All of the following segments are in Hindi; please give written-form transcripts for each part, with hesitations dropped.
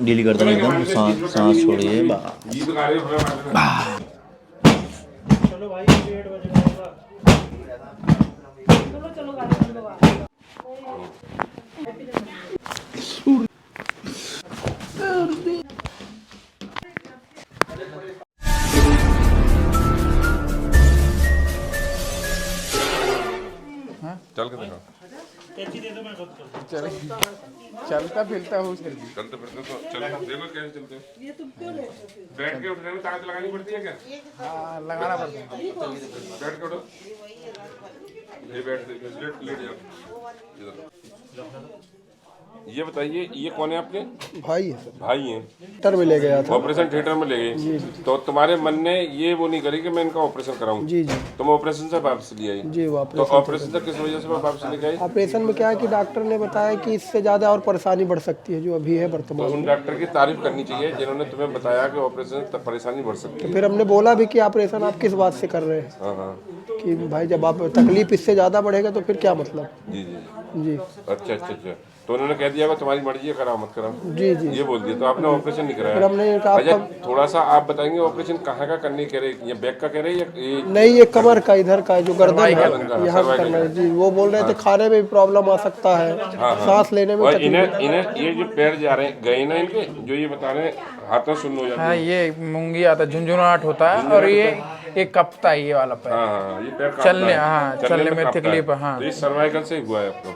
डील करता नहीं एकदम सांस छोड़िए। चलो भाई 8 बजे होगा। चलो चलो गाड़ी बंद करवा। चल के दिखा। कैची दे दो मैं खुद कर दूं। चलता फिरता हूँ सर जी। चलते फिरते तो चलो देखो कैसे चलते हो। ये तुम क्यों लेते हो? बैठ के उठने में ताकत लगानी पड़ती है क्या? हाँ लगाना पड़ता है। बैठ के उठो। ये बैठ लेट जाओ इधर। ये बताइए ये कौन है आपके? भाई है सर। भाई हैं। थिएटर में ले गया था। ऑपरेशन थिएटर में ले गए तो तुम्हारे मन ने ये वो नहीं करी कि मैं इनका ऑपरेशन कराऊं? जी जी तुम ऑपरेशन से वापस ले आई? जी वो तो ऑपरेशन से किस वजह से वापस लेके आई? ऑपरेशन में क्या है कि डॉक्टर ने बताया कि इससे ज़्यादा और परेशानी बढ़ सकती है जो अभी है तो वर्तमान। उन डॉक्टर की तारीफ करनी चाहिए जिन्होंने तुम्हें बताया कि ऑपरेशन से परेशानी बढ़ सकती है। फिर हमने बोला भी कि ऑपरेशन आप किस बात से कर रहे हैं, हाँ हाँ कि भाई जब आप तकलीफ इससे ज़्यादा बढ़ेगा तो फिर क्या मतलब। जी जी जी अच्छा अच्छा अच्छा। तो उन्होंने कह दिया कि तुम्हारी मर्जी है कराओ मत कराओ। जी जी ये बोल दिया तो आपने ऑपरेशन नहीं फिर कराया? हमने कहा अच्छा आपका थोड़ा सा आप बताएंगे ऑपरेशन कहाँ का करने कह रहे? या बैक का कह रहे या ये? नहीं, ये कमर का इधर का जो गर्दन है का, यहाँ सर्वाइकल करना है। जी वो बोल रहे थे खाने में भी प्रॉब्लम आ सकता है, सांस लेने में और तकलीफ। इन्हें इन्हें ये जो पैर जा रहे हैं गए ना इनके जो ये बता रहे हैं हाथों सुन्न हो जाते हाँ हैं। ये मूंगी आता है, झुंझुनाहट होता है और ये एक कपता है ये वाला पैर। हाँ ये पैर चलने कांपता है। हाँ चलने में कांपता है। तकलीफ है, हाँ। तो ये सर्वाइकल से हुआ है आपको।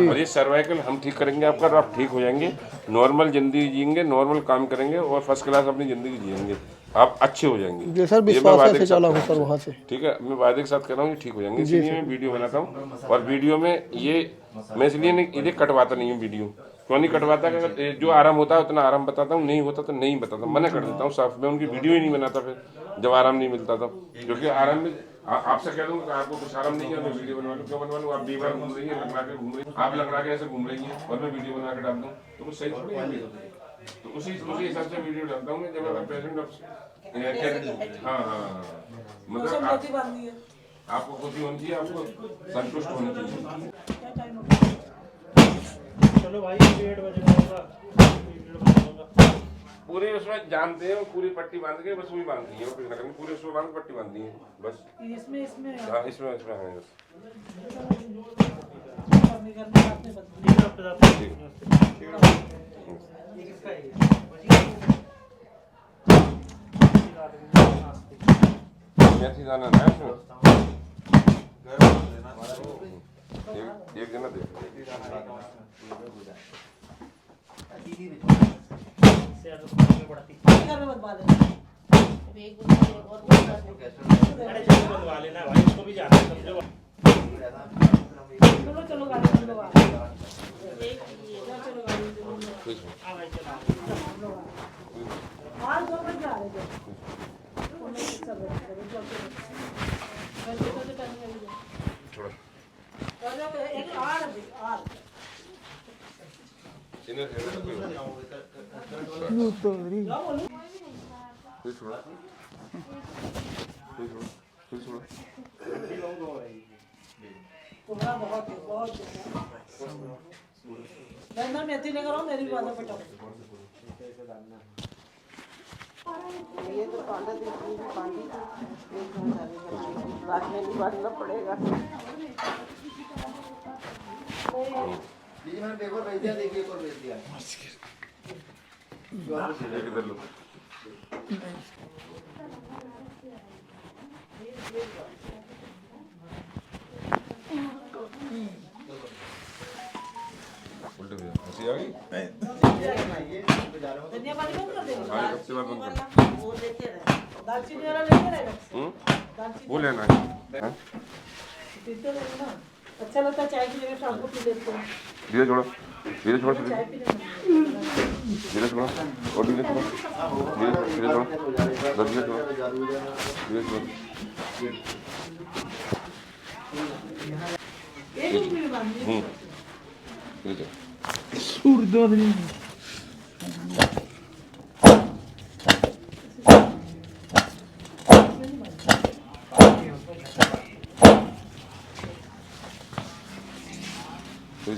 और ये सर्वाइकल हम ठीक करेंगे आपका और आप ठीक हो जाएंगे, नॉर्मल जिंदगी जिएंगे, नॉर्मल काम करेंगे और फर्स्ट क्लास अपनी जिंदगी जिएंगे, आप अच्छे हो जाएंगे। जी सर ये मैं विश्वास वादे से के साथ चला कह हूँ रहा सर हूँ। वहाँ से। ठीक है मैं वादे के साथ कह रहा हूँ ये ठीक हो जाएंगे, इसलिए मैं वीडियो बनाता हूँ। और वीडियो में ये मैं इसलिए नहीं इन्हें कटवाता नहीं हूँ वीडियो। क्यों नहीं कटवाता? कि जो आराम होता है उतना आराम बताता हूँ, नहीं होता तो नहीं बताता, मना कर देता हूँ साफ। मैं उनकी वीडियो ही नहीं बनाता फिर जब आराम नहीं मिलता था, क्योंकि आराम में आपसे कह दूंगा कि आपको कुछ आराम नहीं है मैं वीडियो बनवा लूँ। क्यों बनवा लूँ? आप बीमार घूम रही है, लंगड़ा के घूम रही है, आप लंगड़ा के ऐसे घूम रही है और मैं वीडियो बना के डाल दूँ तो कुछ सही थोड़ी है। तो उसी हिसाब से वीडियो डालता हूँ जब अगर पेशेंट हाँ हाँ मतलब आपको खुशी होनी चाहिए, आपको संतुष्ट होनी चाहिए। चलो भाई 8 बजे होगा। पूरे उसमें जानते हैं पूरी पट्टी बांध के बस वही बांधती है, कुछ ना करनी, पूरे उसमें बांध पट्टी बांधती है बस। इसमें हाँ इसमें है बस। मेथी दाना है इसमें एक दिन दे बनवा लेना भाई, इसको भी जाना समझो। चलो चलो गाड़ी बंद करवा। चलो गाड़ी आज 2 बजे आ रहे थे। मैं मेथी लेकर आऊँ, मेरी बात पटाओ। ये तो पांडा देखी पानी रात में भी बांटना पड़ेगा। मैंने पेपर भेज दिया, देखिए पेपर भेज दिया। हंसी आ गई? धनिया पानी कौन कर देगा? हाँ कब से बात बंद कर। वो लेते रहे, दालचीनी वाला लेते रहे। वो लेना है। पीते रहे ना, अच्छा लगता है चाय की जगह शाम को पी लेते हैं। धीरे छोड़ो, धीरे छोड़ो, चाय पी लेते हैं। धीरे छोड़ो और धीरे छोड़ो, धीरे छोड़ो, धीरे छोड़ो, धीरे छोड़ो। एक मिनट बांधिए। धीरे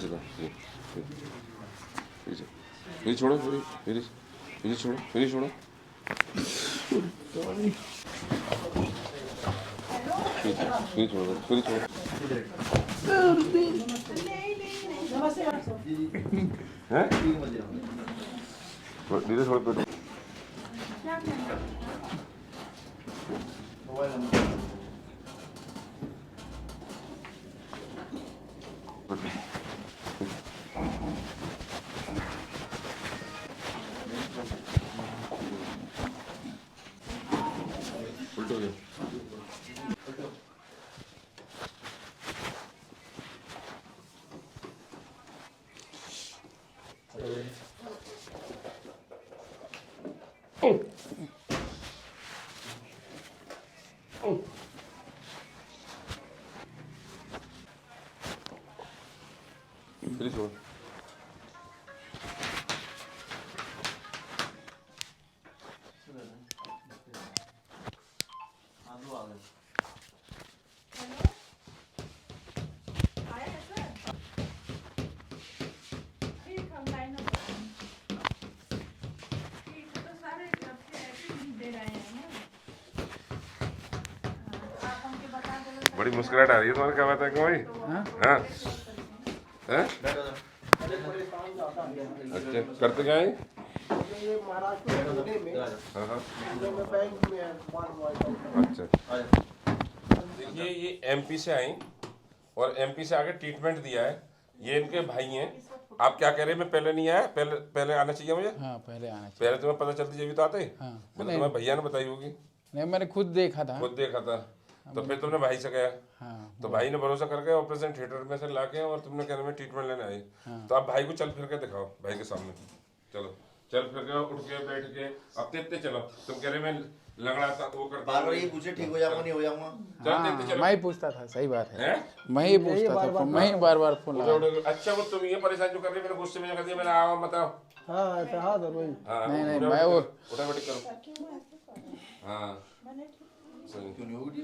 चलो। फिर छोड़ो, फिर छोड़ो, फिर छोड़ो, फिर छोड़ो, फिर छोड़ो। हैं? धीरे छोड़ो पेट। उल्टो गया। फिर छोड़ो। बड़ी मुस्कुराहट आ रही है तुम्हारे, क्या बात है भाई? हाँ हैं? अच्छा, करते क्या है? ये महाराष्ट्र में पुणे में, हाँ हाँ। पुणे में बैंक में है, अच्छा, देखिए ये एमपी से आई और एमपी से आके ट्रीटमेंट दिया है। ये इनके भाई हैं। आप क्या कह रहे हैं? मैं पहले नहीं आया, पहले आना चाहिए मुझे? हाँ पहले आना चाहिए। पहले तुम्हें पता चलती जब भी तो आते। हाँ मतलब तुम्हें भैया ने बताई होगी। नहीं मैंने खुद देखा था। खुद देखा था तो फिर तुमने भाई से गया। हाँ तो भाई ने भरोसा करके ऑपरेशन थिएटर में से लाके और तुमने कहने में ट्रीटमेंट लेने आई। तो आप भाई को चल फिर के दिखाओ, भाई के सामने चलो, चल फिर के, उठ के, बैठ के, अब तेते चलो। तुम कह रहे मैं लंगड़ा था वो करता बार बार ये पूछे ठीक हो जाऊंगा नहीं हो जाऊंगा। चल तेते चलो। मैं ही पूछता था, सही बात है। हैं? मैं ही पूछता था, मैं ही बार बार फोन लगा। अच्छा वो तुम ये परेशान जो कर रहे हो, मेरे गुस्से में जो कर दिया, मैंने आवा बताओ। हाँ ऐसा हाँ सर वही। हाँ, नहीं, उठा मैं बैठ वो- करो, उठा बैठ करो। हाँ सही। क्यों नहीं होगी?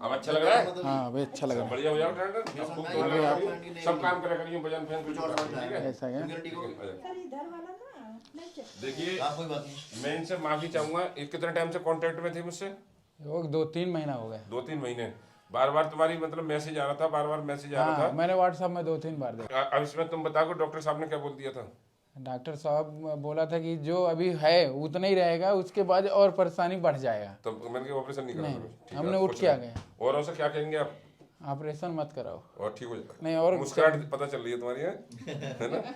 अब अच्छा लग रहा है? हाँ अभी अच्छा लगा। बढ़िया हो जाओ टेंडर। सब काम करा करिए, बजान फैन कुछ और ठीक है। ऐसा क्या? ठीक हो? इधर वाला ना नहीं चाहिए। देखिए हाँ कोई बात नहीं। मैं इनसे माफी चाहूंगा, ये कितने टाइम से कांटेक्ट में थे मुझसे? वो 2-3 महीना हो गया। 2-3 महीने। बार बार तुम्हारी मतलब मैसेज आ रहा था, बार बार मैसेज आ रहा हाँ था। मैंने व्हाट्सएप में 2-3 बार देखा। अब इसमें तुम बताओ डॉक्टर साहब ने क्या बोल दिया था? डॉक्टर साहब बोला था कि जो अभी है उतना ही रहेगा, उसके बाद और परेशानी बढ़ जाएगा। तो मैंने ऑपरेशन नहीं करा। नहीं, ठीक है, हमने कुछ उठ के आ नहीं। गए। और ऐसा क्या कहेंगे आप? ऑपरेशन मत कराओ। और ठीक हो जाएगा। नहीं और मुस्कुराहट पता चल रही है तुम्हारी, है ना?